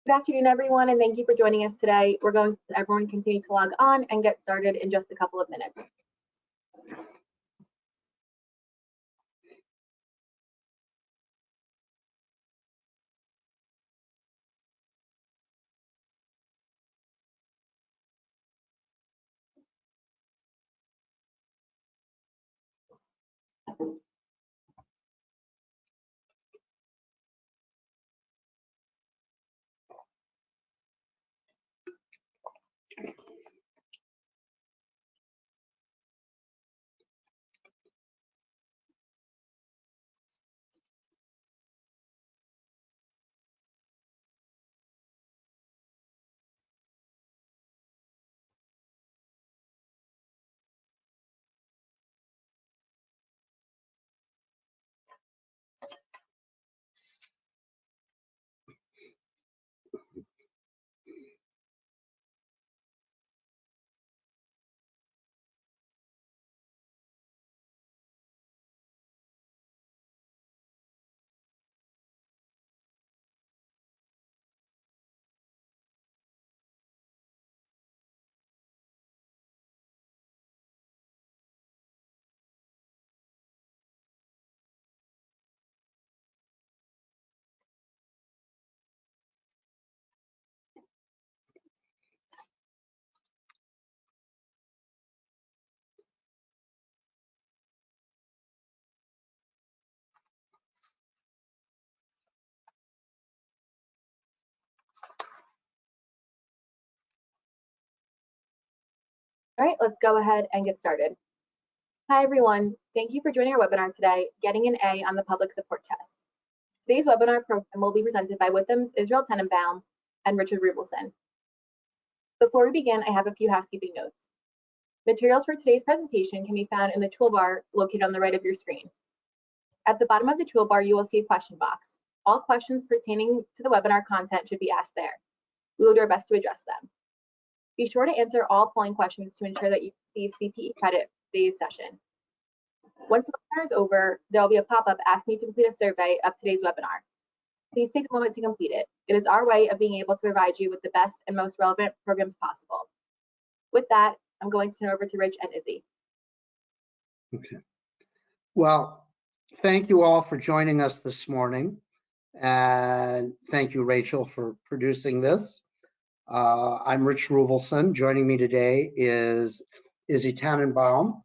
Good afternoon, everyone, and thank you for joining us today. We're going to let everyone continue to log on and get started in just a couple of minutes. All right, let's go ahead and get started. Hi, everyone. Thank you for joining our webinar today, Getting an A on the Public Support Test. Today's webinar program will be presented by Withum's Israel Tannenbaum and Richard Ruvelson. Before we begin, I have a few housekeeping notes. Materials for today's presentation can be found in the toolbar located on the right of your screen. At the bottom of the toolbar, you will see a question box. All questions pertaining to the webinar content should be asked there. We will do our best to address them. Be sure to answer all polling questions to ensure that you receive CPE credit for today's session. Once the webinar is over, there will be a pop-up asking you to complete a survey of today's webinar. Please take a moment to complete it. It is our way of being able to provide you with the best and most relevant programs possible. With that, I'm going to turn over to Rich and Izzy. Okay. Well, thank you all for joining us this morning. And thank you, Rachel, for producing this. I'm Rich Ruvelson. Joining me today is Izzy Tannenbaum,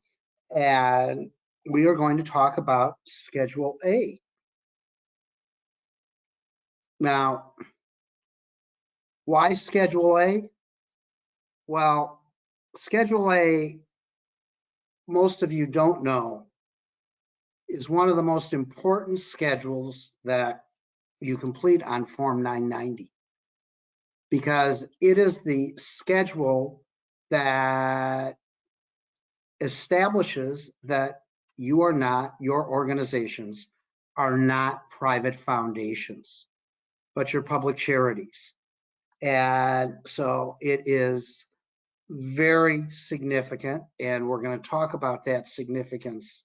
and we are going to talk about Schedule A. Now, why Schedule A? Well, Schedule A, most of you don't know, is one of the most important schedules that you complete on Form 990. Because it is the schedule that establishes that your organizations are not private foundations, but you're public charities. And so it is very significant, and we're going to talk about that significance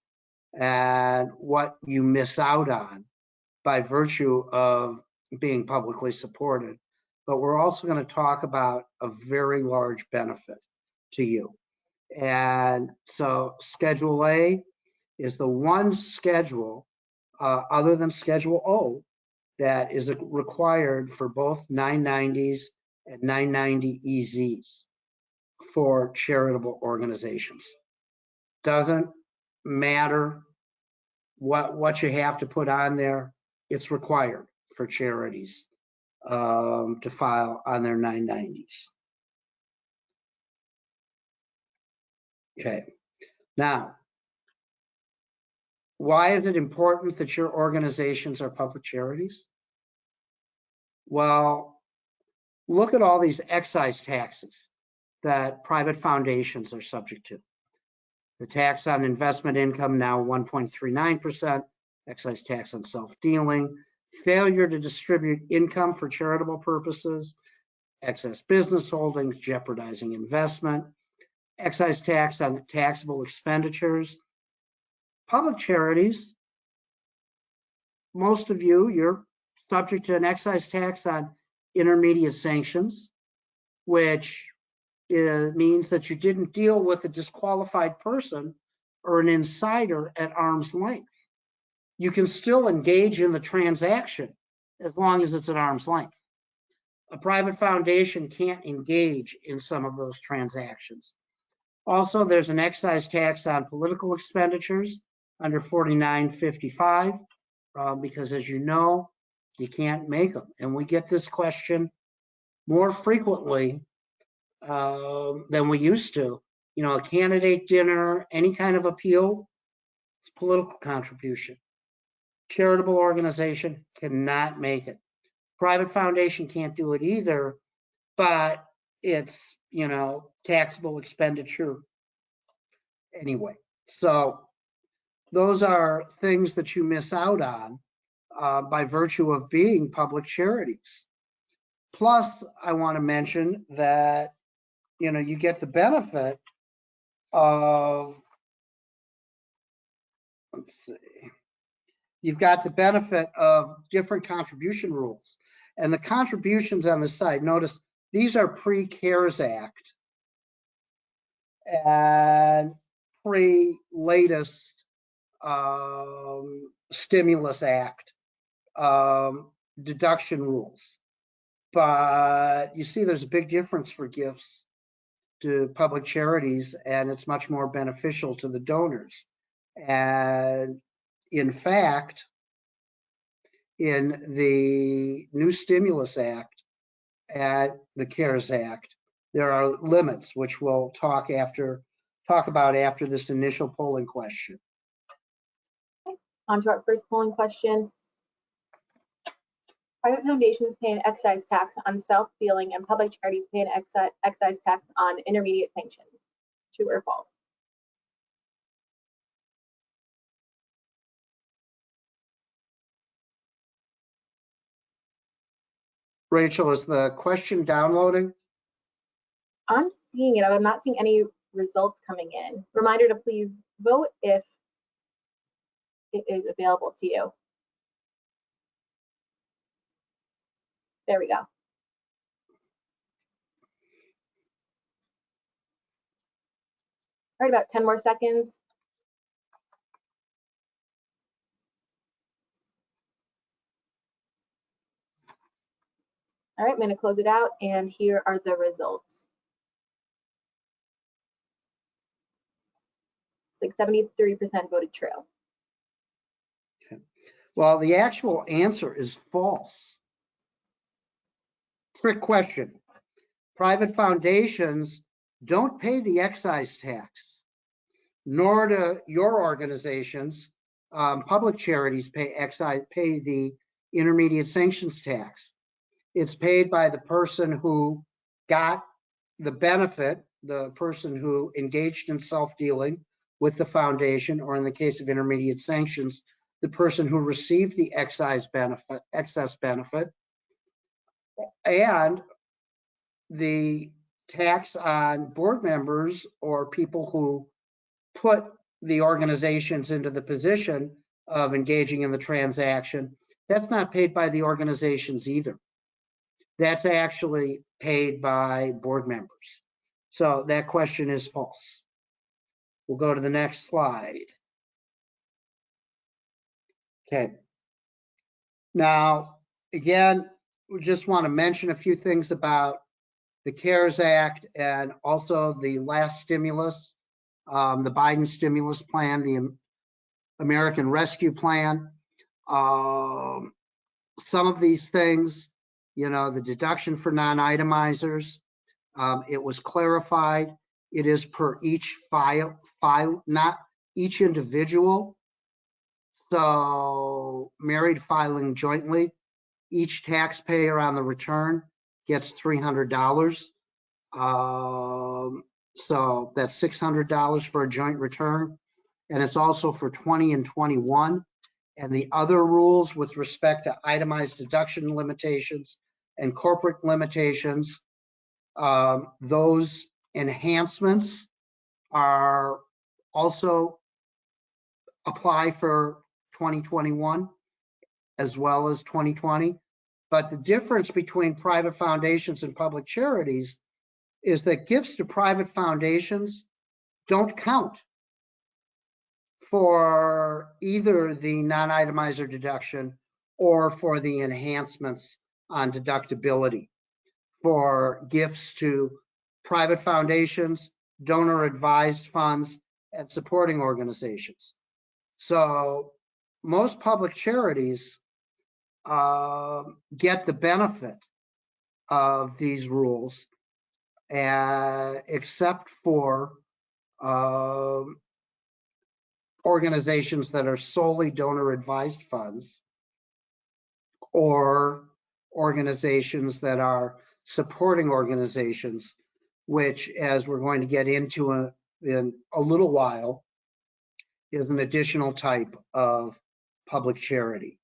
and what you miss out on by virtue of being publicly supported. But we're also going to talk about a very large benefit to you. And so Schedule A is the one schedule other than Schedule O that is required for both 990s and 990 EZs for charitable organizations. Doesn't matter what you have to put on there, it's required for charities to file on their 990s. Okay, now, why is it important that your organizations are public charities? Well, look at all these excise taxes that private foundations are subject to. The tax on investment income now 1.39%, excise tax on self-dealing, failure to distribute income for charitable purposes, excess business holdings jeopardizing investment, excise tax on taxable expenditures. Public charities, most of you, you're subject to an excise tax on intermediate sanctions, which means that you didn't deal with a disqualified person or an insider at arm's length. You can still engage in the transaction as long as it's at arm's length. A private foundation can't engage in some of those transactions. Also, there's an excise tax on political expenditures under 4955, because as you know, you can't make them. And we get this question more frequently than we used to. You know, a candidate dinner, any kind of appeal, it's political contribution. Charitable organization cannot make it. Private foundation can't do it either, but it's, you know, taxable expenditure anyway. So those are things that you miss out on by virtue of being public charities. Plus, I want to mention that, you know, you get the benefit of, let's see, you've got the benefit of different contribution rules. And the contributions on the side, notice these are pre-CARES Act and pre-latest Stimulus Act deduction rules. But you see there's a big difference for gifts to public charities, and it's much more beneficial to the donors. And in fact, in the new Stimulus Act and the CARES Act, there are limits, which we'll talk about after this initial polling question. Okay. On to our first polling question. Private foundations pay an excise tax on self-dealing, and public charities pay an excise tax on intermediate sanctions. True or false? Rachel, is the question downloading? I'm seeing it. I'm not seeing any results coming in. Reminder to please vote if it is available to you. There we go. All right, about 10 more seconds. All right, I'm going to close it out, and here are the results. It's like 73% voted true. Okay. Well, the actual answer is false. Trick question. Private foundations don't pay the excise tax, nor do your organizations. Public charities pay the intermediate sanctions tax. It's paid by the person who got the benefit, the person who engaged in self-dealing with the foundation, or in the case of intermediate sanctions, the person who received the excess benefit, and the tax on board members or people who put the organizations into the position of engaging in the transaction. That's not paid by the organizations either. That's actually paid by board members. So that question is false. We'll go to the next slide. Okay. Now, again, we just want to mention a few things about the CARES Act and also the last stimulus, the Biden stimulus plan, the American Rescue Plan. Some of these things, you know, the deduction for non-itemizers, it was clarified. It is per each file, not each individual. So married filing jointly, each taxpayer on the return gets $300. So that's $600 for a joint return. And it's also for 20 and 21. And the other rules with respect to itemized deduction limitations and corporate limitations, those enhancements are also apply for 2021 as well as 2020. But the difference between private foundations and public charities is that gifts to private foundations don't count for either the non-itemizer deduction or for the enhancements on deductibility. For gifts to private foundations, donor advised funds, and supporting organizations. So most public charities get the benefit of these rules, except for organizations that are solely donor advised funds or organizations that are supporting organizations, which, as we're going to get into in a little while, is an additional type of public charity.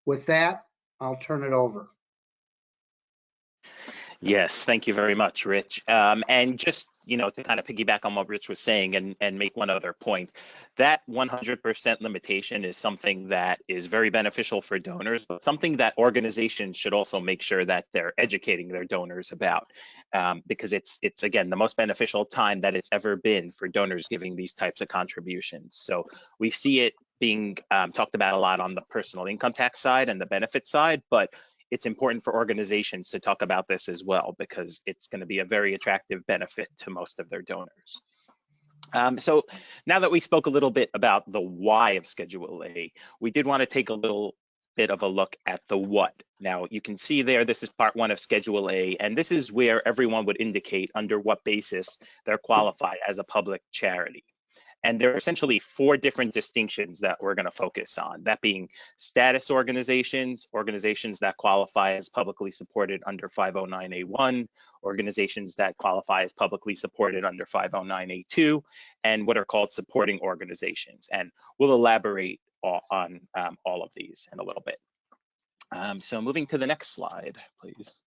With that, I'll turn it over. Yes, thank you very much, Rich. And just, to kind of piggyback on what Rich was saying and make one other point, that 100% limitation is something that is very beneficial for donors, but something that organizations should also make sure that they're educating their donors about, because it's again, the most beneficial time that it's ever been for donors giving these types of contributions. So we see it being talked about a lot on the personal income tax side and the benefit side, but it's important for organizations to talk about this as well, because it's going to be a very attractive benefit to most of their donors. So now that we spoke a little bit about the why of Schedule A, we did want to take a little bit of a look at the what. Now you can see there, this is part 1 of Schedule A, and this is where everyone would indicate under what basis they're qualified as a public charity. And there are essentially 4 different distinctions that we're going to focus on, that being status organizations, organizations that qualify as publicly supported under 509A1, organizations that qualify as publicly supported under 509A2, and what are called supporting organizations. And we'll elaborate on all of these in a little bit. So moving to the next slide, please.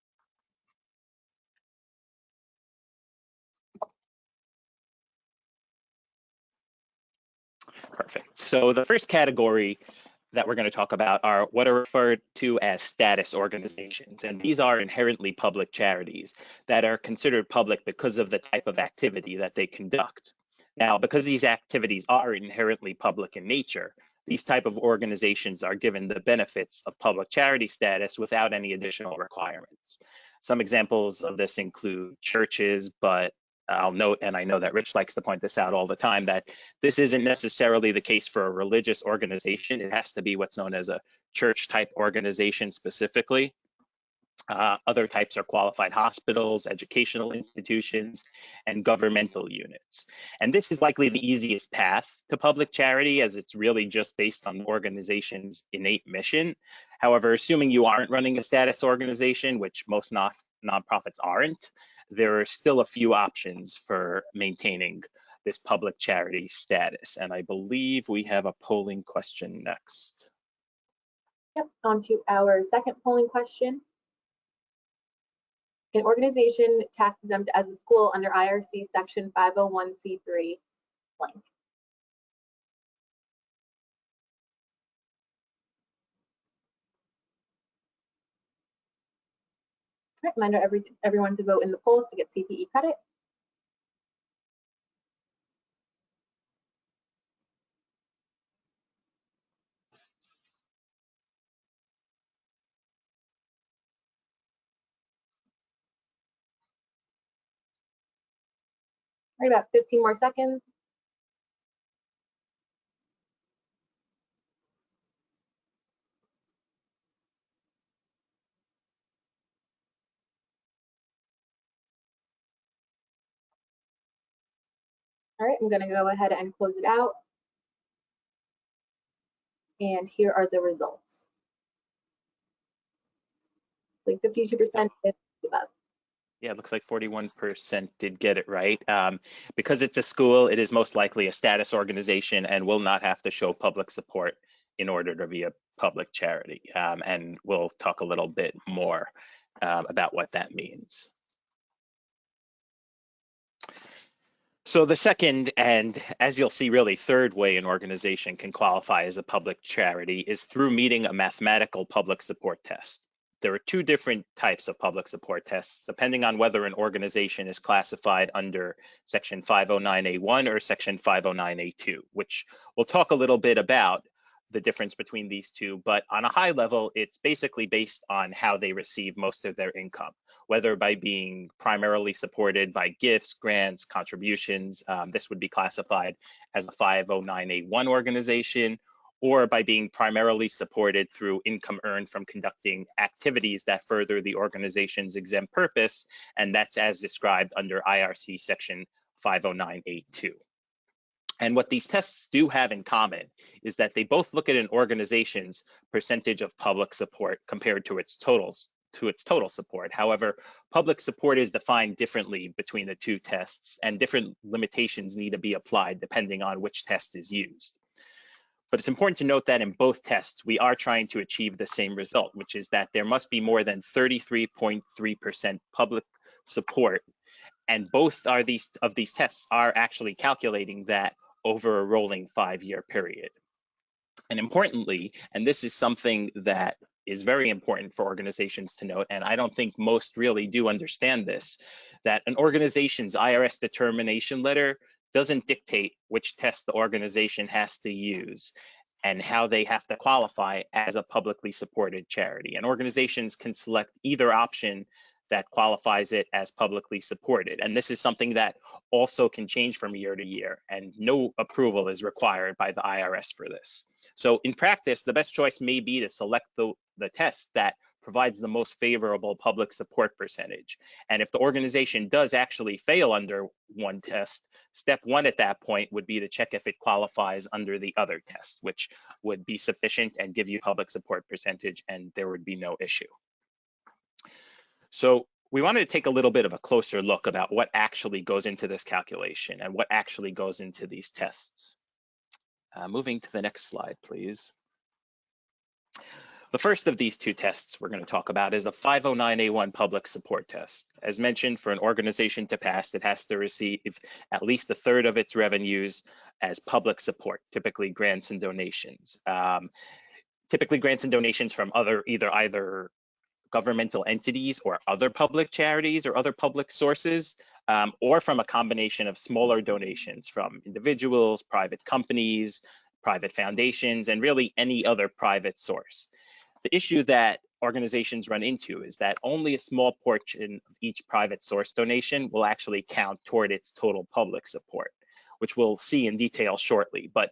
Perfect. So the first category that we're going to talk about are what are referred to as status organizations. And these are inherently public charities that are considered public because of the type of activity that they conduct. Now, because these activities are inherently public in nature, these type of organizations are given the benefits of public charity status without any additional requirements. Some examples of this include churches, but I'll note, and I know that Rich likes to point this out all the time, that this isn't necessarily the case for a religious organization. It has to be what's known as a church type organization specifically. Other types are qualified hospitals, educational institutions, and governmental units. And this is likely the easiest path to public charity, as it's really just based on the organization's innate mission. However, assuming you aren't running a status organization, which most nonprofits aren't, there are still a few options for maintaining this public charity status. And I believe we have a polling question next. Yep, on to our second polling question. An organization tax exempt as a school under IRC section 501c3 blank. All right, reminder everyone to vote in the polls to get CPE credit. All right, about 15 more seconds. All right, I'm going to go ahead and close it out. And here are the results. Like 52% is above. Yeah, it looks like 41% did get it right. Because it's a school, it is most likely a status organization and will not have to show public support in order to be a public charity. And we'll talk a little bit more about what that means. So the second, and as you'll see, really third way an organization can qualify as a public charity is through meeting a mathematical public support test. There are two different types of public support tests, depending on whether an organization is classified under Section 509A1 or Section 509A2, which we'll talk a little bit about the difference between these two, but on a high level, it's basically based on how they receive most of their income, whether by being primarily supported by gifts, grants, contributions. This would be classified as a 509A1 organization, or by being primarily supported through income earned from conducting activities that further the organization's exempt purpose, and that's as described under IRC Section 509A2. And what these tests do have in common is that they both look at an organization's percentage of public support compared to its total support. However, public support is defined differently between the two tests, and different limitations need to be applied depending on which test is used. But it's important to note that in both tests, we are trying to achieve the same result, which is that there must be more than 33.3% public support. And both of these tests are actually calculating that over a rolling 5-year period. And importantly, and this is something that is very important for organizations to note, and I don't think most really do understand this, that an organization's IRS determination letter doesn't dictate which test the organization has to use and how they have to qualify as a publicly supported charity. And organizations can select either option that qualifies it as publicly supported. And this is something that also can change from year to year, and no approval is required by the IRS for this. So in practice, the best choice may be to select the test that provides the most favorable public support percentage. And if the organization does actually fail under one test, step one at that point would be to check if it qualifies under the other test, which would be sufficient and give you public support percentage, and there would be no issue. So we wanted to take a little bit of a closer look about what actually goes into this calculation and what actually goes into these tests. Moving to the next slide, please. The first of these two tests we're going to talk about is the 509A1 public support test. As mentioned, for an organization to pass, it has to receive at least a third of its revenues as public support, typically grants and donations. Typically grants and donations from either governmental entities or other public charities or other public sources, or from a combination of smaller donations from individuals, private companies, private foundations, and really any other private source. The issue that organizations run into is that only a small portion of each private source donation will actually count toward its total public support, which we'll see in detail shortly. But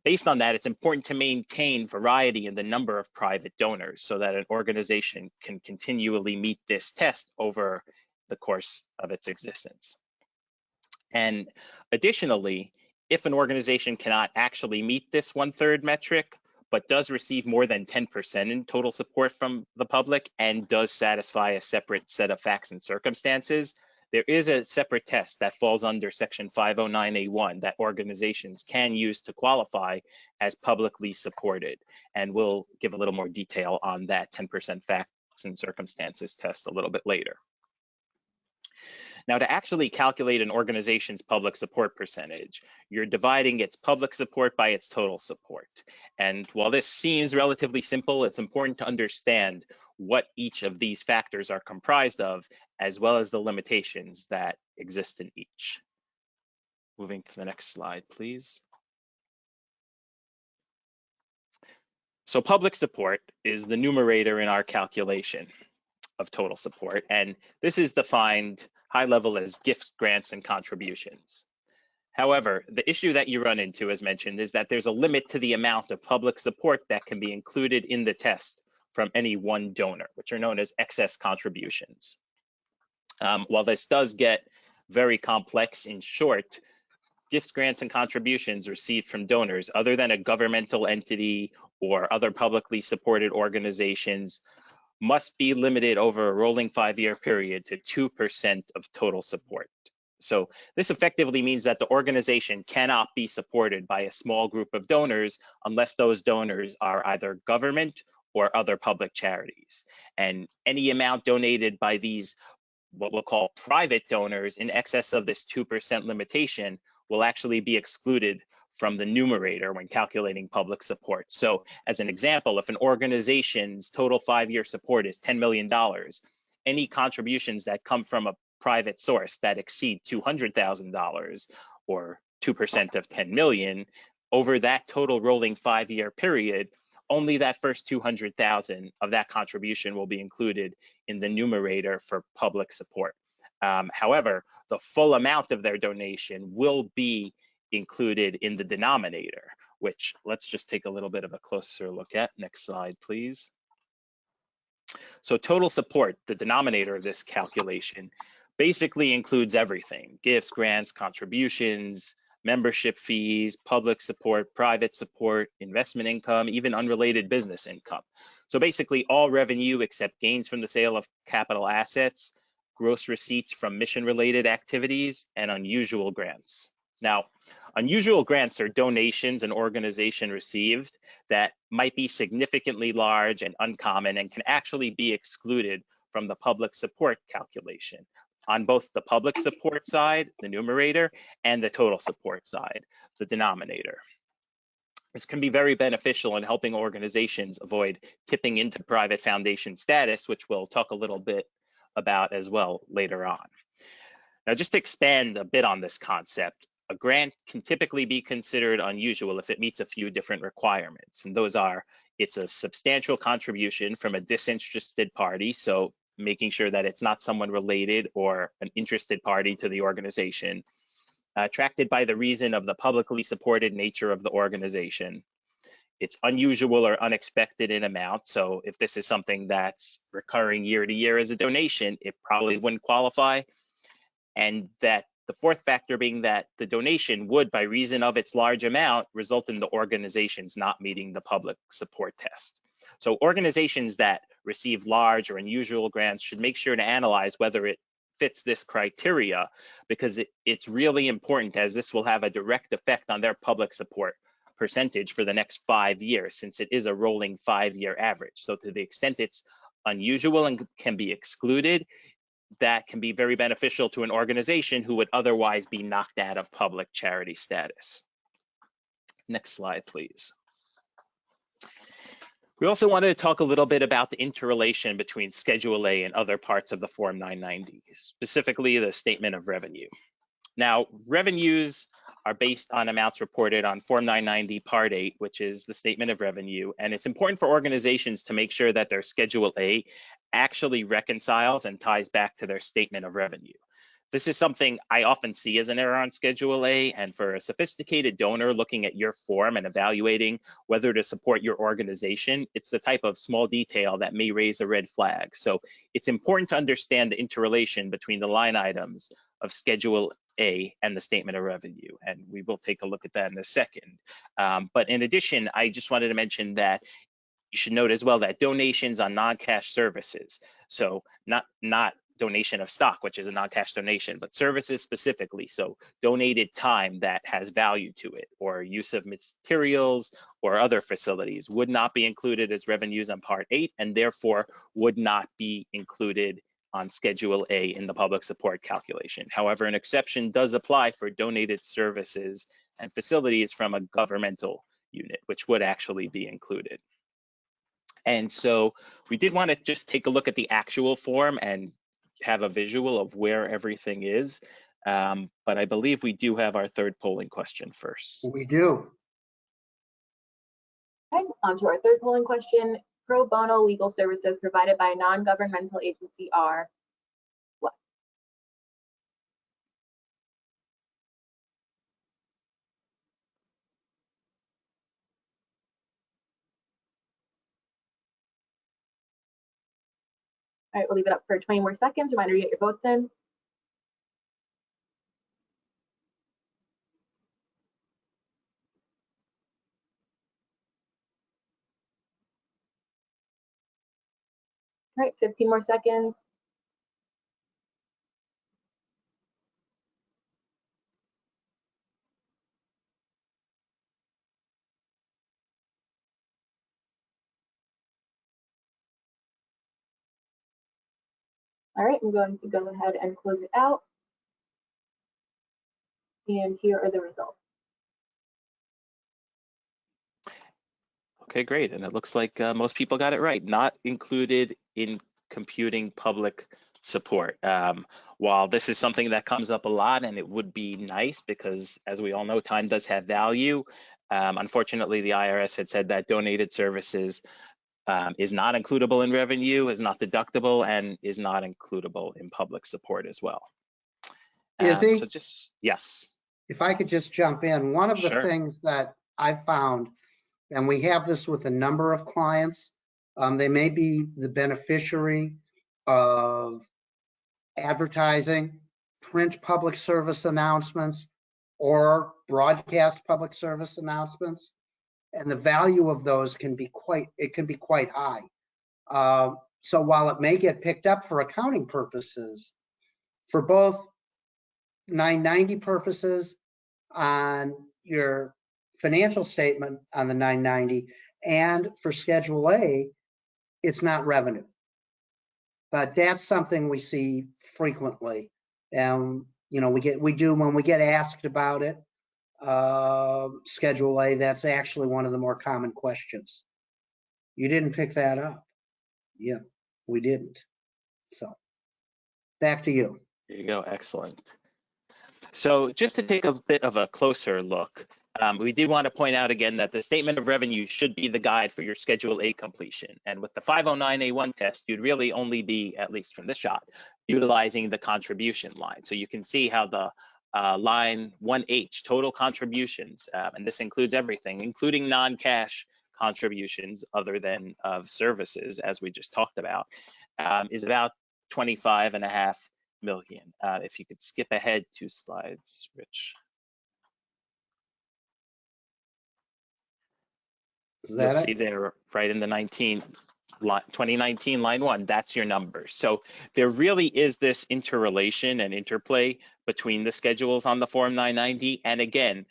based on that, it's important to maintain variety in the number of private donors so that an organization can continually meet this test over the course of its existence. And additionally, if an organization cannot actually meet this 1/3 metric, but does receive more than 10% in total support from the public and does satisfy a separate set of facts and circumstances, there is a separate test that falls under Section 509A1 that organizations can use to qualify as publicly supported. And we'll give a little more detail on that 10% facts and circumstances test a little bit later. Now, to actually calculate an organization's public support percentage, you're dividing its public support by its total support. And while this seems relatively simple, it's important to understand what each of these factors are comprised of, as well as the limitations that exist in each. Moving to the next slide, please. So public support is the numerator in our calculation of total support, and this is defined high level as gifts, grants, and contributions. However, the issue that you run into, as mentioned, is that there's a limit to the amount of public support that can be included in the test from any one donor, which are known as excess contributions. While this does get very complex, in short, gifts, grants, and contributions received from donors other than a governmental entity or other publicly supported organizations must be limited over a rolling 5-year period to 2% of total support. So this effectively means that the organization cannot be supported by a small group of donors unless those donors are either government or other public charities. And any amount donated by these what we'll call private donors in excess of this 2% limitation will actually be excluded from the numerator when calculating public support. So as an example, if an organization's total 5-year support is $10 million, any contributions that come from a private source that exceed $200,000 or 2% of 10 million over that total rolling 5-year period, only that first 200,000 of that contribution will be included in the numerator for public support. However, the full amount of their donation will be included in the denominator, which let's just take a little bit of a closer look at. Next slide, please. So total support, the denominator of this calculation, basically includes everything: gifts, grants, contributions, membership fees, public support, private support, investment income, even unrelated business income. So basically all revenue except gains from the sale of capital assets, gross receipts from mission-related activities, and unusual grants. Now, unusual grants are donations an organization received that might be significantly large and uncommon and can actually be excluded from the public support calculation on both the public support side, the numerator, and the total support side, the denominator. This can be very beneficial in helping organizations avoid tipping into private foundation status, which we'll talk a little bit about as well later on. Now, just to expand a bit on this concept, a grant can typically be considered unusual if it meets a few different requirements, and those are: it's a substantial contribution from a disinterested party, so making sure that it's not someone related or an interested party to the organization, attracted by the reason of the publicly supported nature of the organization. It's unusual or unexpected in amount, so if this is something that's recurring year to year as a donation, it probably wouldn't qualify. And that the fourth factor being that the donation would, by reason of its large amount, result in the organizations not meeting the public support test. So organizations that receive large or unusual grants should make sure to analyze whether it fits this criteria, because it's really important, as this will have a direct effect on their public support percentage for the next 5 years, since it is a rolling 5-year average. So to the extent it's unusual and can be excluded, that can be very beneficial to an organization who would otherwise be knocked out of public charity status. Next slide, please. We also wanted to talk a little bit about the interrelation between Schedule A and other parts of the Form 990, specifically the statement of revenue. Now, revenues are based on amounts reported on Form 990 Part 8, which is the statement of revenue, and it's important for organizations to make sure that their Schedule A actually reconciles and ties back to their statement of revenue. This is something I often see as an error on Schedule A, and for a sophisticated donor looking at your form and evaluating whether to support your organization, it's the type of small detail that may raise a red flag. So it's important to understand the interrelation between the line items of Schedule A and the statement of revenue, and we will take a look at that in a second. But in addition, I just wanted to mention that you should note as well that donations on non-cash services, so not donation of stock, which is a non-cash donation, but services specifically, so donated time that has value to it, or use of materials or other facilities, would not be included as revenues on Part 8, and therefore would not be included on Schedule A in the public support calculation. However, an exception does apply for donated services and facilities from a governmental unit, which would actually be included. And so we did want to just take a look at the actual form and have a visual of where everything is. But I believe we do have our third polling question first. We do. Okay, on to our third polling question. Pro bono legal services provided by a non-governmental agency are what? All right, we'll leave it up for 20 more seconds. Reminder to get your votes in. All right, 15 more seconds. All All right, I'm going to go ahead and close it out. And here are the results. Okay, great. And it looks like most people got it right. Not included in computing public support. While this is something that comes up a lot, and it would be nice because, as we all know, time does have value. Unfortunately, the IRS had said that donated services is not includable in revenue, is not deductible, and is not includable in public support as well. So just, yes. If I could just jump in, one of the Sure. things that I found, and we have this with a number of clients, they may be the beneficiary of advertising, print public service announcements, or broadcast public service announcements. And the value of those can be quite high. So while it may get picked up for accounting purposes, for both 990 purposes on your financial statement on the 990 and for Schedule A, it's not revenue. But that's something we see frequently. And, you know, when we get asked about it, Schedule A, that's actually one of the more common questions. You didn't pick that up. Yeah, we didn't. So back to you. There you go. Excellent. So just to take a bit of a closer look, we did want to point out again that the statement of revenue should be the guide for your Schedule A completion. And with the 509A1 test, you'd really only be, at least from this shot, utilizing the contribution line. So you can see how the line 1H, total contributions, and this includes everything, including non-cash contributions other than of services, as we just talked about, is about 25.5 million. If you could skip ahead 2 slides, Rich. You'll see there right in the 2019 line 1, that's your number. So there really is this interrelation and interplay between the schedules on the Form 990. And again,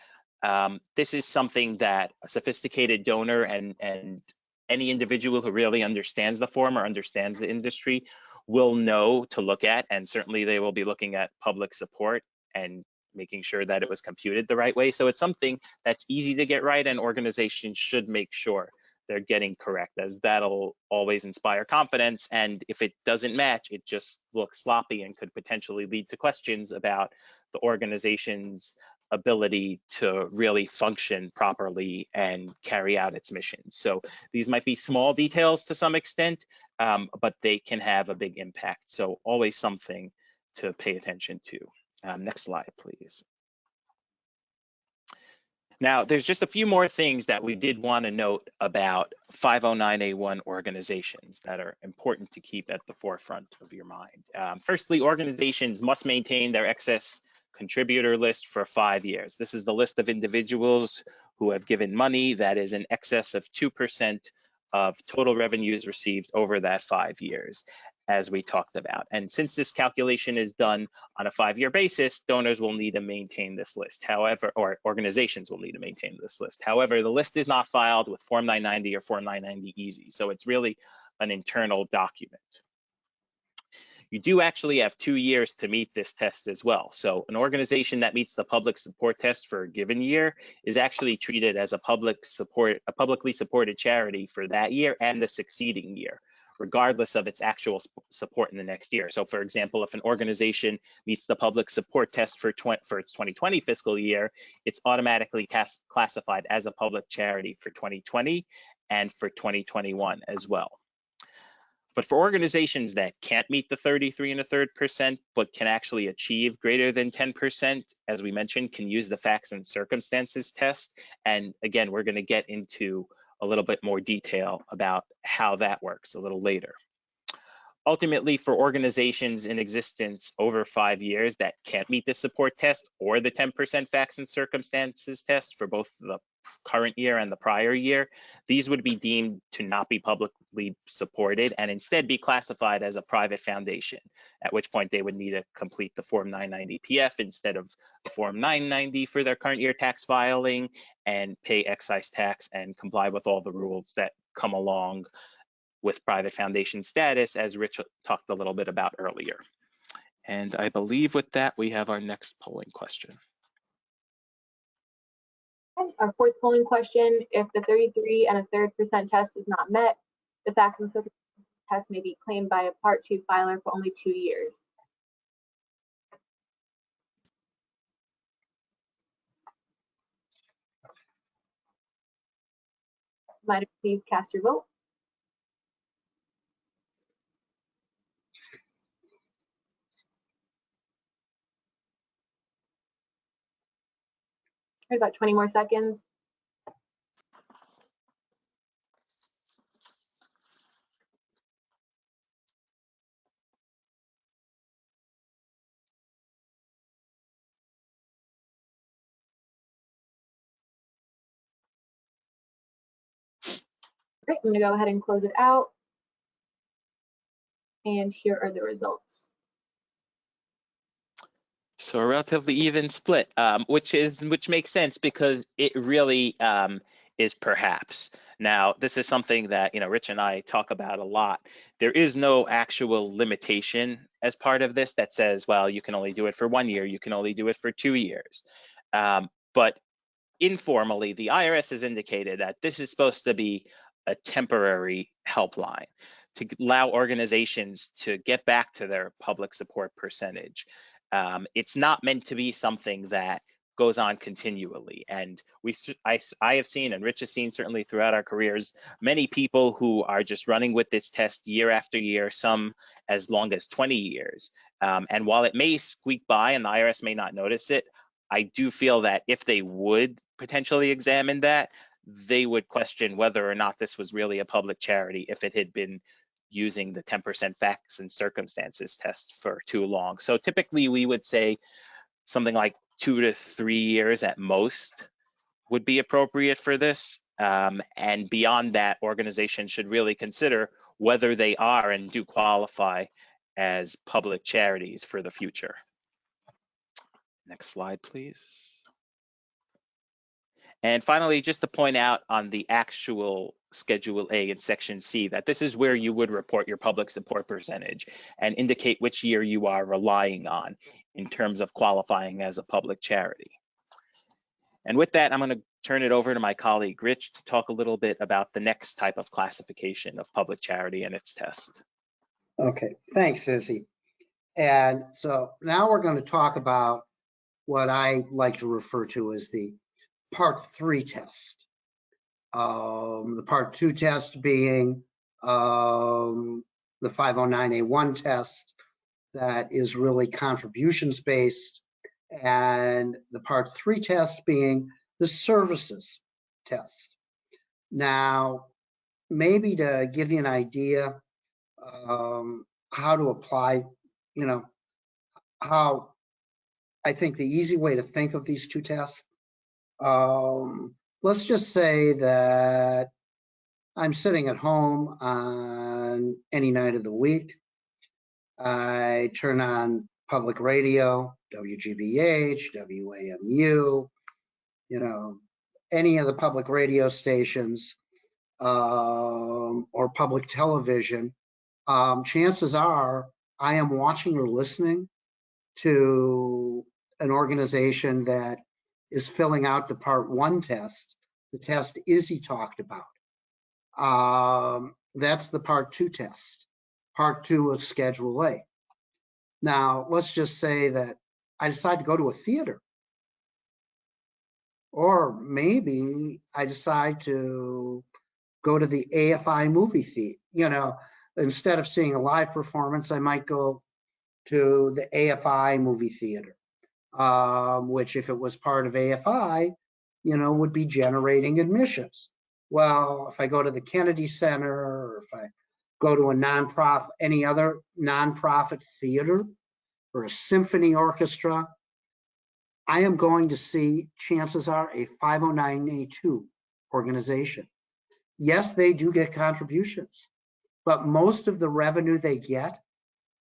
this is something that a sophisticated donor and any individual who really understands the form or understands the industry will know to look at, and certainly they will be looking at public support and making sure that it was computed the right way. So it's something that's easy to get right, and organizations should make sure they're getting correct, as that'll always inspire confidence. And if it doesn't match, it just looks sloppy and could potentially lead to questions about the organization's ability to really function properly and carry out its mission. So these might be small details to some extent, but they can have a big impact. So always something to pay attention to. Next slide, please. Now, there's just a few more things that we did want to note about 509A1 organizations that are important to keep at the forefront of your mind. Firstly, organizations must maintain their excess contributor list for 5 years. This is the list of individuals who have given money that is in excess of 2% of total revenues received over that 5 years, as we talked about. And since this calculation is done on a 5-year basis, donors will need to maintain this list. However, or organizations will need to maintain this list. However, the list is not filed with Form 990 or Form 990 Easy, so it's really an internal document. You do actually have 2 years to meet this test as well. So an organization that meets the public support test for a given year is actually treated as a publicly supported charity for that year and the succeeding year, regardless of its actual support in the next year. So for example, if an organization meets the public support test for its 2020 fiscal year, it's automatically classified as a public charity for 2020 and for 2021 as well. But for organizations that can't meet the 33 1/3%, but can actually achieve greater than 10%, as we mentioned, can use the facts and circumstances test. And again, we're going to get into a little bit more detail about how that works a little later. Ultimately, for organizations in existence over 5 years that can't meet the support test or the 10% facts and circumstances test for both the current year and the prior year, these would be deemed to not be publicly supported and instead be classified as a private foundation, at which point they would need to complete the Form 990 PF instead of the Form 990 for their current year tax filing and pay excise tax and comply with all the rules that come along with private foundation status, as Rich talked a little bit about earlier. And I believe with that, we have our next polling question. Okay, our fourth polling question, if the 33 1/3% test is not met, the facts and circumstances test may be claimed by a Part 2 filer for only 2 years. Might please cast your vote. About 20 more seconds. Great, I'm gonna go ahead and close it out. And here are the results. So a relatively even split, which makes sense because it really is perhaps. Now, this is something that Rich and I talk about a lot. There is no actual limitation as part of this that says, well, you can only do it for 1 year, you can only do it for 2 years. But informally, the IRS has indicated that this is supposed to be a temporary helpline to allow organizations to get back to their public support percentage. It's not meant to be something that goes on continually. And I have seen, and Rich has seen certainly throughout our careers, many people who are just running with this test year after year, some as long as 20 years. And while it may squeak by and the IRS may not notice it, I do feel that if they would potentially examine that, they would question whether or not this was really a public charity if it had been using the 10% facts and circumstances test for too long. So typically we would say something like 2 to 3 years at most would be appropriate for this. And beyond that, organizations should really consider whether they are and do qualify as public charities for the future. Next slide, please. And finally, just to point out on the actual Schedule A and Section C, that this is where you would report your public support percentage and indicate which year you are relying on in terms of qualifying as a public charity. And with that, I'm going to turn it over to my colleague, Rich, to talk a little bit about the next type of classification of public charity and its test. Okay, thanks, Izzy. And so now we're going to talk about what I like to refer to as the Part 3 test. The Part 2 test being the 509A1 test that is really contributions based, and the Part 3 test being the services test. Now, maybe to give you an idea how to apply, how I think the easy way to think of these two tests, let's just say that I'm sitting at home on any night of the week. I turn on public radio, WGBH, WAMU, any of the public radio stations or public television. Chances are I am watching or listening to an organization that is filling out the Part 1 test, the test Izzy talked about. That's the Part 2 test, Part 2 of Schedule A. Now, let's just say that I decide to go to a theater, or maybe I decide to go to the AFI movie theater. Instead of seeing a live performance, I might go to the AFI movie theater, which if it was part of AFI, would be generating admissions. Well, if I go to the Kennedy Center, or if I go to a nonprofit, any other nonprofit theater or a symphony orchestra, I am going to see, chances are, a 509A2 organization. Yes, they do get contributions, but most of the revenue they get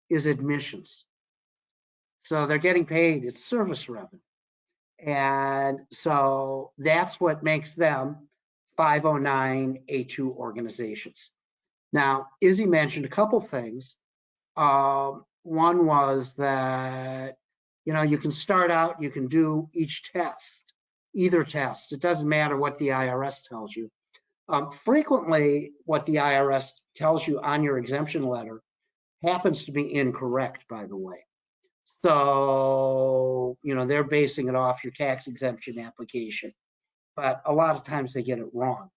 is admissions. So they're getting paid, it's service revenue. And so that's what makes them 509A2 organizations. Now, Izzy mentioned a couple things. One was that, you can start out, you can do each test, either test. It doesn't matter what the IRS tells you. Frequently, what the IRS tells you on your exemption letter happens to be incorrect, by the way. So, they're basing it off your tax exemption application, but a lot of times they get it wrong.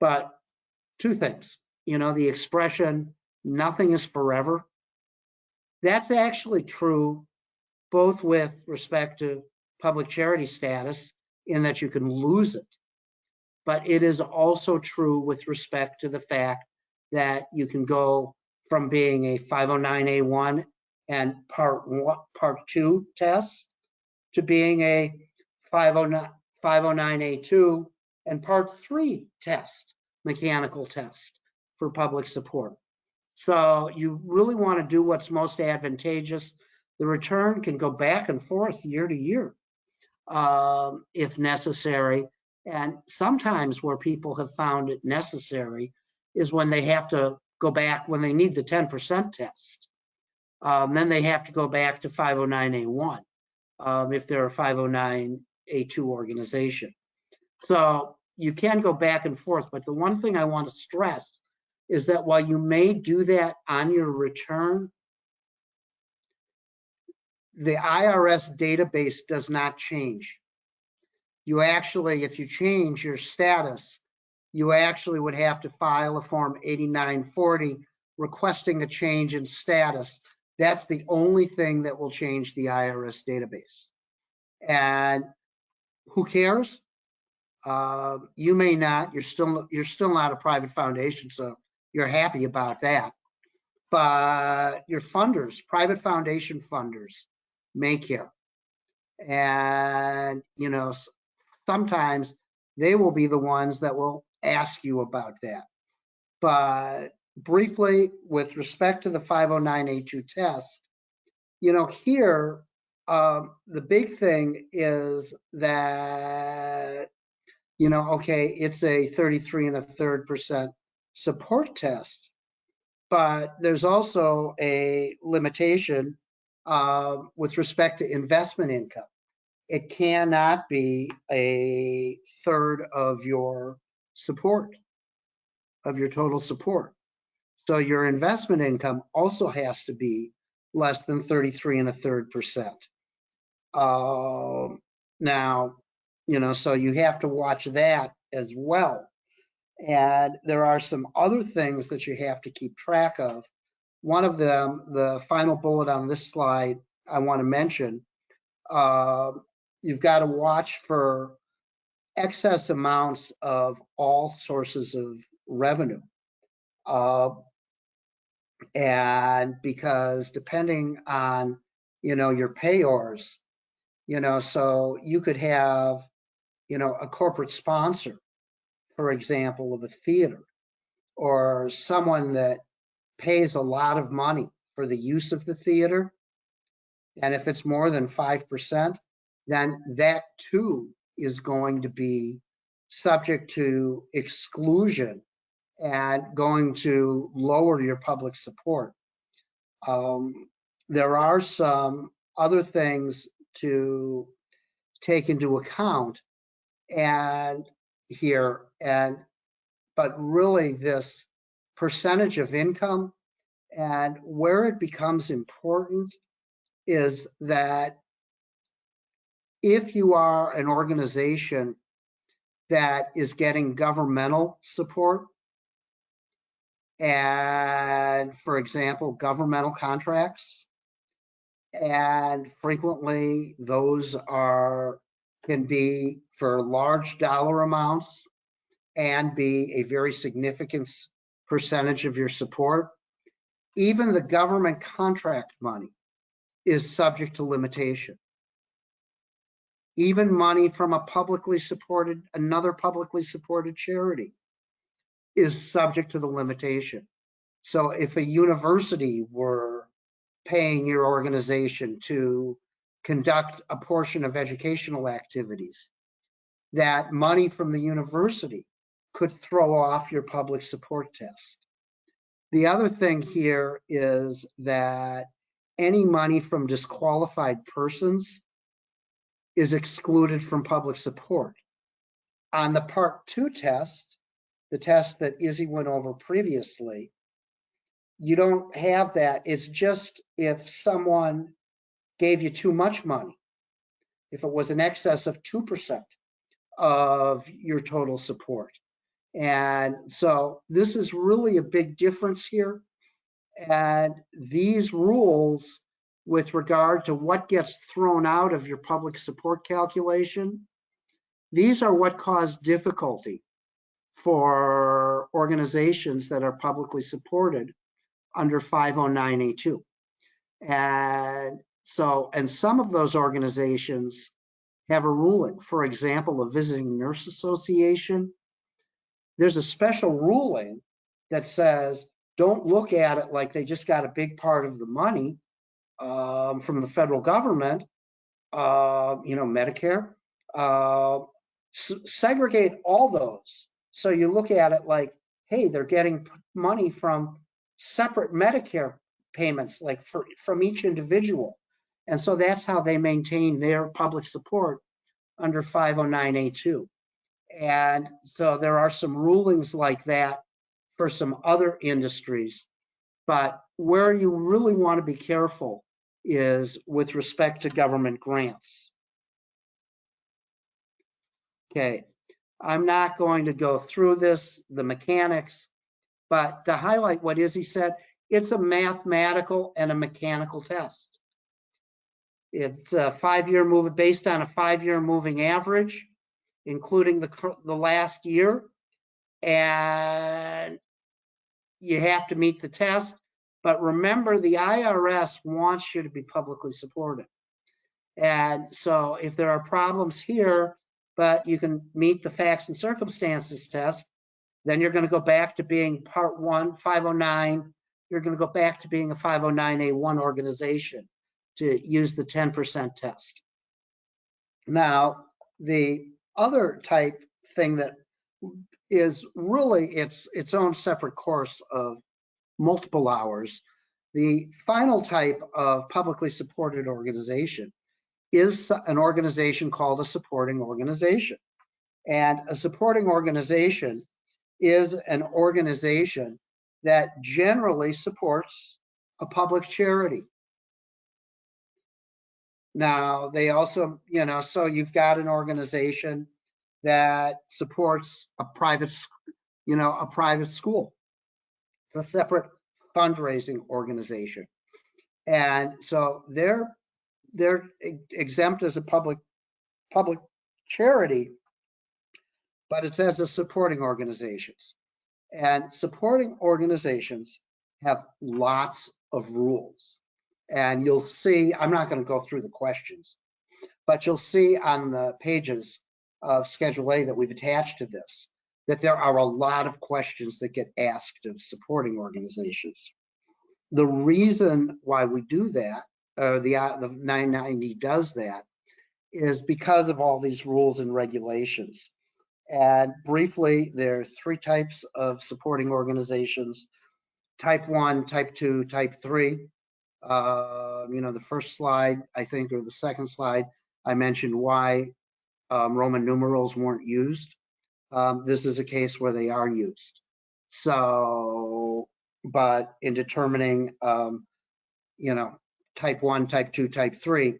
But two things, the expression, nothing is forever. That's actually true both with respect to public charity status in that you can lose it, but it is also true with respect to the fact that you can go from being a 509A1 and part 2 test to being a 509A2 and part 3 test, mechanical test for public support. So you really want to do what's most advantageous. The return can go back and forth year to year if necessary. And sometimes where people have found it necessary is when they have to go back, when they need the 10% test. Then they have to go back to 509A1 if they're a 509A2 organization. So you can go back and forth, but the one thing I want to stress is that while you may do that on your return, the IRS database does not change. You actually, if you change your status, you actually would have to file a Form 8940 requesting a change in status. That's the only thing that will change the IRS database. And who cares? You may not, you're still not a private foundation, so you're happy about that. But your funders, private foundation funders, may care. And, sometimes they will be the ones that will ask you about that. But briefly, with respect to the 509A2 test, here, the big thing is that, okay, it's a 33 1/3% support test, but there's also a limitation with respect to investment income. It cannot be a third of your support, of your total support. So your investment income also has to be less than 33 1/3%. Now, so you have to watch that as well. And there are some other things that you have to keep track of. One of them, the final bullet on this slide, I want to mention, you've got to watch for excess amounts of all sources of revenue. And because depending on, your payors, so you could have, a corporate sponsor, for example, of a theater, or someone that pays a lot of money for the use of the theater. And if it's more than 5%, then that too is going to be subject to exclusion and going to lower your public support. There are some other things to take into account and here, but really this percentage of income, and where it becomes important is that if you are an organization that is getting governmental support, and for example, governmental contracts, and frequently those can be for large dollar amounts and be a very significant percentage of your support. Even the government contract money is subject to limitation. Even money from another publicly supported charity is subject to the limitation. So if a university were paying your organization to conduct a portion of educational activities, that money from the university could throw off your public support test. The other thing here is that any money from disqualified persons is excluded from public support. On the Part 2 test, the test that Izzy went over previously, you don't have that. It's just if someone gave you too much money, if it was in excess of 2% of your total support. And so this is really a big difference here. And these rules with regard to what gets thrown out of your public support calculation, these are what cause difficulty for organizations that are publicly supported under 509A2. And so, and some of those organizations have a ruling. For example, the Visiting Nurse Association, there's a special ruling that says, don't look at it like they just got a big part of the money from the federal government, Medicare. Segregate all those. So you look at it like, hey, they're getting money from separate Medicare payments, like from each individual. And so that's how they maintain their public support under 509A2. And so there are some rulings like that for some other industries. But where you really want to be careful is with respect to government grants. Okay, I'm not going to go through this, the mechanics, but to highlight what Izzy said, it's a mathematical and a mechanical test. It's a 5-year moving, based on a 5-year moving average, including the last year. And you have to meet the test. But remember, the IRS wants you to be publicly supported. And so if there are problems here, but you can meet the facts and circumstances test, then you're going to go back to being Part 1, 509. You're going to go back to being a 509A1 organization to use the 10% test. Now, the other type thing that is really its own separate course of multiple hours, the final type of publicly supported organization is an organization called a supporting organization. And a supporting organization is an organization that generally supports a public charity. Now, they also, so you've got an organization that supports a private school. It's a separate fundraising organization. And so they're exempt as a public charity, but it says as supporting organizations. And supporting organizations have lots of rules. And you'll see, I'm not going to go through the questions, but you'll see on the pages of Schedule A that we've attached to this, that there are a lot of questions that get asked of supporting organizations. The reason why we do that, or the 990 does that, is because of all these rules and regulations. And briefly, there are 3 types of supporting organizations: Type 1, Type 2, Type 3. The first slide, I think, or the second slide, I mentioned why Roman numerals weren't used. This is a case where they are used. So, but in determining, Type 1, Type 2, Type 3,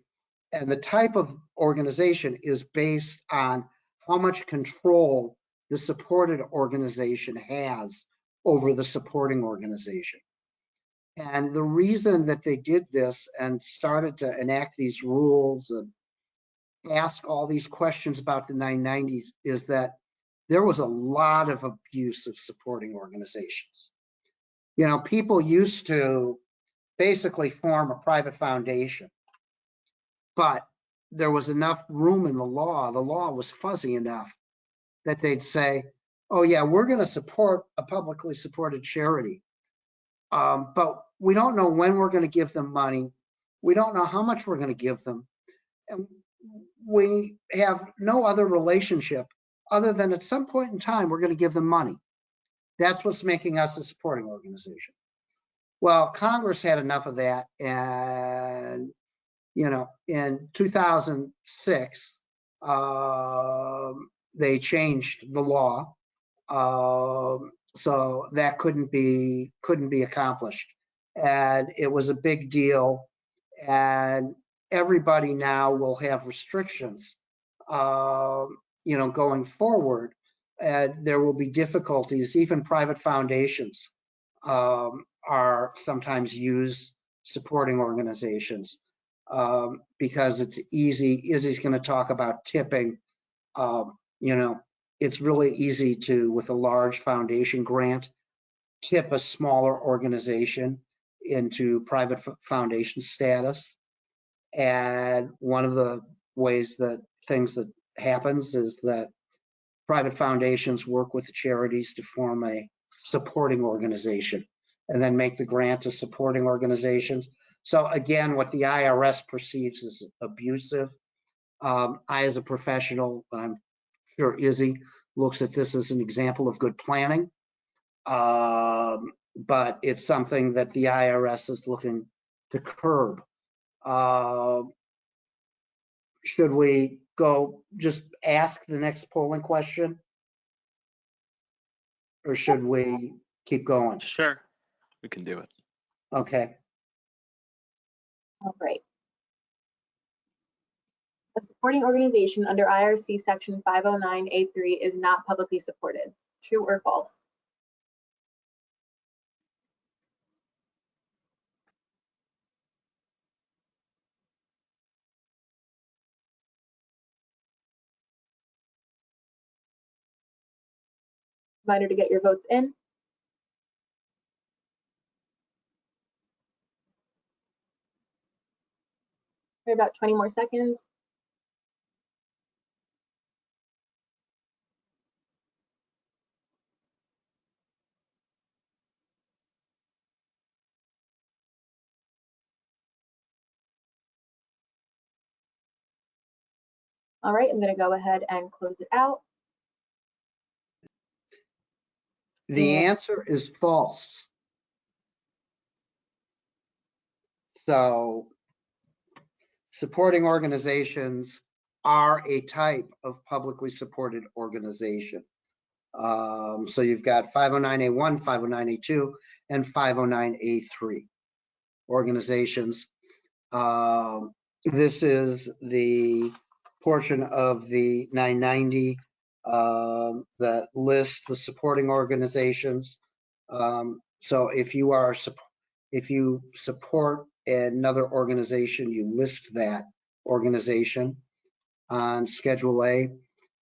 and the type of organization is based on how much control the supported organization has over the supporting organization. And the reason that they did this and started to enact these rules and ask all these questions about the 990s is that there was a lot of abuse of supporting organizations. People used to basically form a private foundation, but there was enough room in the law was fuzzy enough that they'd say, oh yeah, we're going to support a publicly supported charity, but we don't know when we're going to give them money. We don't know how much we're going to give them. And we have no other relationship other than at some point in time, we're going to give them money. That's what's making us a supporting organization. Well, Congress had enough of that, and in 2006, they changed the law, so that couldn't be accomplished, and it was a big deal, and everybody now will have restrictions, going forward, and there will be difficulties. Even private foundations are sometimes used supporting organizations because it's easy. Izzy's going to talk about tipping. It's really easy to, with a large foundation grant, tip a smaller organization into private foundation status. And one of the things that happens is that private foundations work with the charities to form a supporting organization and then make the grant to supporting organizations. So again, what the IRS perceives as abusive, I, as a professional, I'm sure Izzy looks at this as an example of good planning, but it's something that the IRS is looking to curb. Should we go just ask the next polling question? Or should we keep going? Sure, we can do it. Okay. All right. A supporting organization under IRC section 509A3 is not publicly supported. True or false? Reminder to get your votes in. For about 20 more seconds. All right, I'm going to go ahead and close it out. The answer is false. So supporting organizations are a type of publicly supported organization. So you've got 509A1, 509A2, and 509A3 organizations. This is the portion of the 990 that lists the supporting organizations. So if you support another organization, you list that organization on Schedule A.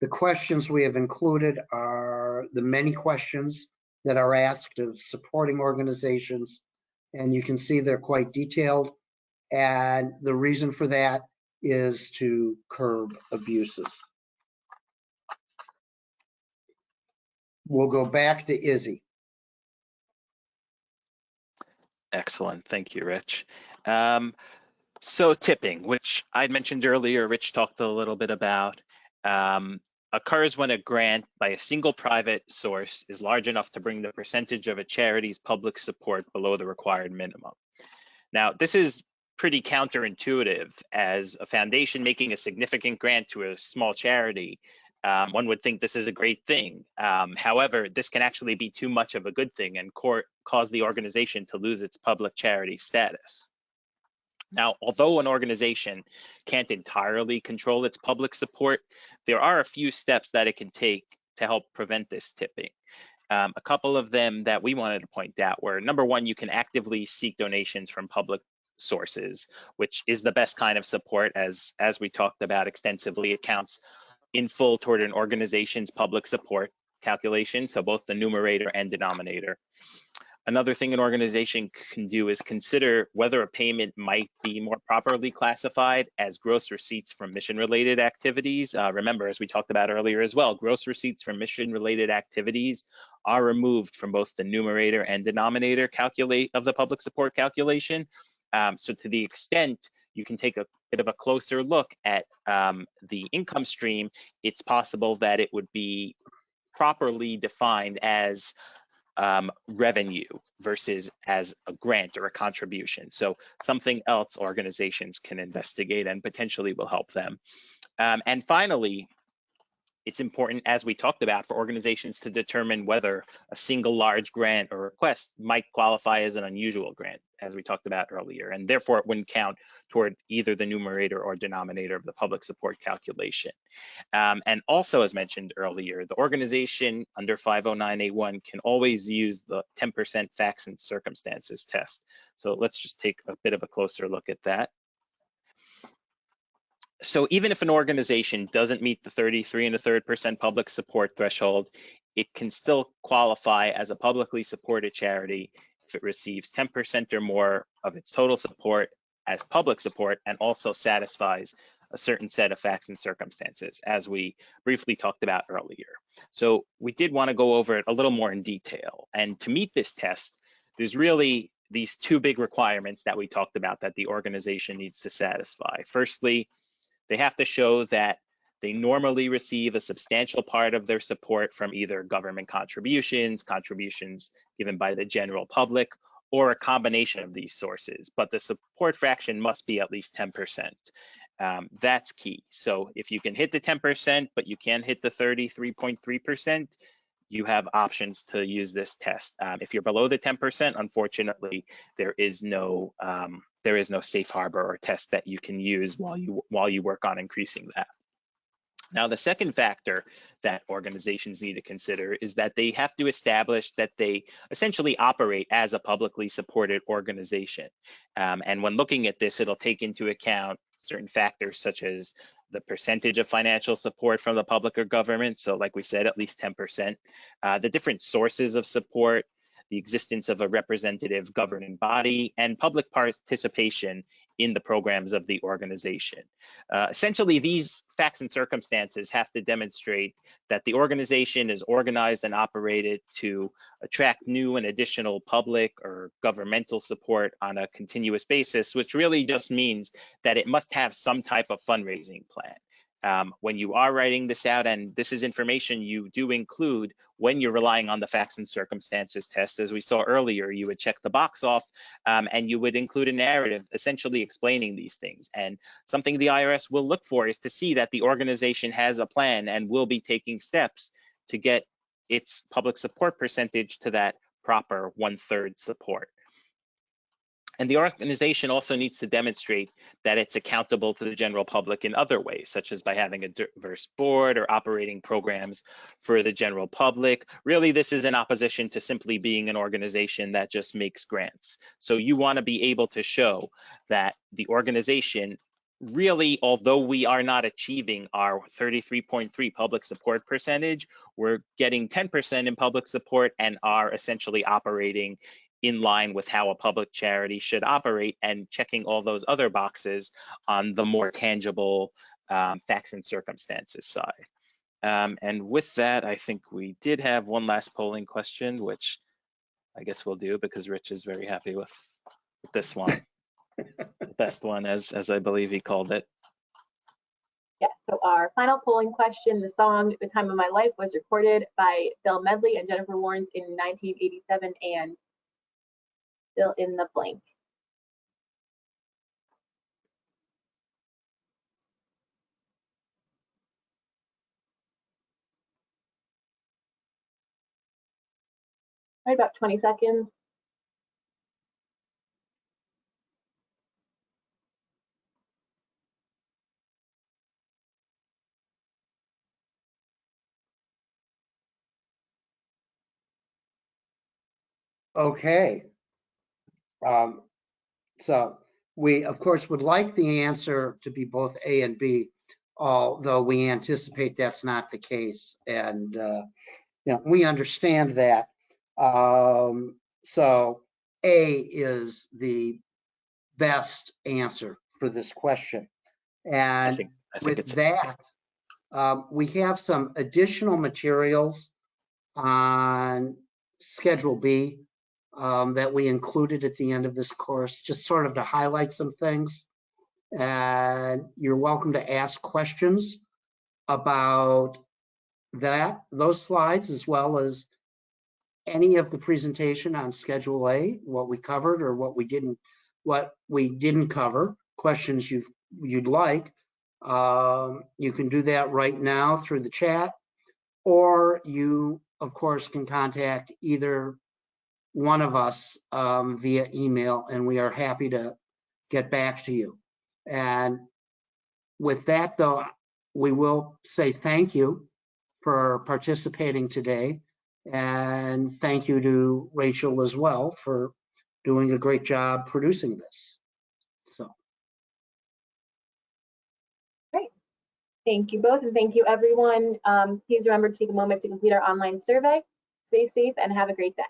The questions we have included are the many questions that are asked of supporting organizations, and you can see they're quite detailed. And the reason for that is to curb abuses. We'll go back to Izzy. Excellent, thank you, Rich. So tipping, which I mentioned earlier, Rich talked a little bit about, occurs when a grant by a single private source is large enough to bring the percentage of a charity's public support below the required minimum. Now, this is pretty counterintuitive. As a foundation making a significant grant to a small charity, one would think this is a great thing. However, this can actually be too much of a good thing and cause the organization to lose its public charity status. Now, although an organization can't entirely control its public support, there are a few steps that it can take to help prevent this tipping. A couple of them that we wanted to point out were, number one, you can actively seek donations from public sources, which is the best kind of support. As we talked about extensively, it counts in full toward an organization's public support calculation, so both the numerator and denominator. Another thing an organization can do is consider whether a payment might be more properly classified as gross receipts from mission-related activities. Remember, as we talked about earlier as well, gross receipts from mission-related activities are removed from both the numerator and denominator of the public support calculation. So to the extent you can take a bit of a closer look at the income stream, it's possible that it would be properly defined as revenue versus as a grant or a contribution. So something else organizations can investigate and potentially will help them. And finally, it's important, as we talked about, for organizations to determine whether a single large grant or request might qualify as an unusual grant, as we talked about earlier, and therefore it wouldn't count toward either the numerator or denominator of the public support calculation. And also, as mentioned earlier, the organization under 509A1 can always use the 10% facts and circumstances test. So let's just take a bit of a closer look at that. So even if an organization doesn't meet the 33 1/3% public support threshold, it can still qualify as a publicly supported charity if it receives 10% or more of its total support as public support and also satisfies a certain set of facts and circumstances, as we briefly talked about earlier. So we did want to go over it a little more in detail. And to meet this test, there's really these two big requirements that we talked about that the organization needs to satisfy. Firstly, they have to show that they normally receive a substantial part of their support from either government contributions, contributions given by the general public, or a combination of these sources, but the support fraction must be at least 10%. That's key. So if you can hit the 10%, but you can't hit the 33.3%, you have options to use this test. If you're below the 10%, unfortunately, there is no safe harbor or test that you can use while you work on increasing that. Now, the second factor that organizations need to consider is that they have to establish that they essentially operate as a publicly supported organization. And when looking at this, it'll take into account certain factors such as the percentage of financial support from the public or government. So like we said, at least 10%, the different sources of support, the existence of a representative governing body, and public participation in the programs of the organization. Essentially, these facts and circumstances have to demonstrate that the organization is organized and operated to attract new and additional public or governmental support on a continuous basis, which really just means that it must have some type of fundraising plan. When you are writing this out, and this is information you do include when you're relying on the facts and circumstances test, as we saw earlier, you would check the box off and you would include a narrative essentially explaining these things. And something the IRS will look for is to see that the organization has a plan and will be taking steps to get its public support percentage to that proper 1/3 support. And the organization also needs to demonstrate that it's accountable to the general public in other ways, such as by having a diverse board or operating programs for the general public. Really, this is in opposition to simply being an organization that just makes grants. So you want to be able to show that the organization really, although we are not achieving our 33.3 public support percentage, we're getting 10% in public support and are essentially operating in line with how a public charity should operate and checking all those other boxes on the more tangible facts and circumstances side. And with that, I think we did have one last polling question, which I guess we'll do because Rich is very happy with this one. The best one, as I believe he called it. Yeah, so our final polling question, the song The Time of My Life was recorded by Bill Medley and Jennifer Warnes in 1987 and fill in the blank. Right, about 20 seconds. Okay. So we, of course, would like the answer to be both A and B, although we anticipate that's not the case. And we understand that. So A is the best answer for this question. And I think with it's that, we have some additional materials on Schedule B that we included at the end of this course, just sort of to highlight some things. And you're welcome to ask questions about those slides, as well as any of the presentation on Schedule A, what we covered or what we didn't cover, questions you'd like, you can do that right now through the chat, or you, of course, can contact either one of us via email, and we are happy to get back to you. And with that, though, we will say thank you for participating today. And thank you to Rachel as well for doing a great job producing this. So. Great. Thank you both, and thank you everyone. Please remember to take a moment to complete our online survey. Stay safe and have a great day.